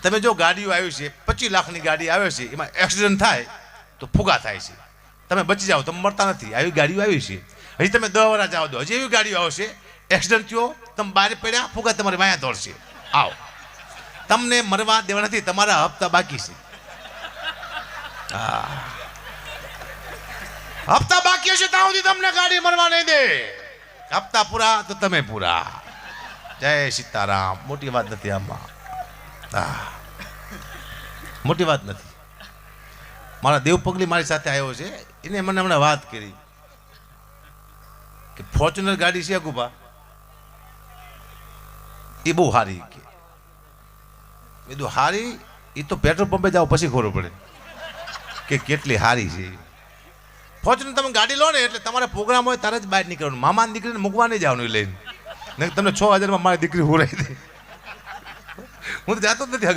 તમે જો ગાડીઓ આવી છે 25 લાખની ગાડી આવે છે, એમાં એક્સિડન્ટ થાય તો ફુગા થાય છે, તમે બચી જાઓ, તમે મરતા નથી. આવી ગાડીઓ આવી છે. હજી તમે 10 વર્ષ જાઓ દો, હજી એવી ગાડીઓ આવશે, એક્સિડન્ટ થયો, તમે બહાર પડ્યા, ફુગા તમારી વાયા દોડશે. આવો, તમને મરવા દેવા નથી, તમારા હપ્તા બાકી છે. હપ્તા બાકી હશે ત્યાં સુધી તમને ગાડી મરવા નહીં દે. હપ્તા પૂરા તો તમે પૂરા. જય સીતારામ. મોટી વાત નથી આમાં, મોટી વાત નથી. મારા દેવ પગલી મારી સાથે આવ્યો છે, એને મને હમણાં વાત કરી કે ફોર્ચ્યુનર ગાડી છે ગુભા, એ બહુ સારી. કે કીધું સારી, એ તો પેટ્રોલ પંપે જાઓ પછી ખબર પડે કે કેટલી સારી છે. ફોર્ચ્યુનર તમે ગાડી લો ને એટલે તમારા પ્રોગ્રામ હોય ત્યારે જ બહાર નીકળવાનું. મામાની દીકરીને મૂકવા નહીં જવાનું લઈને, નહીં તમને 6000માં મારી દીકરી હુરાઈ દે. હું તો જાતો જ નથી.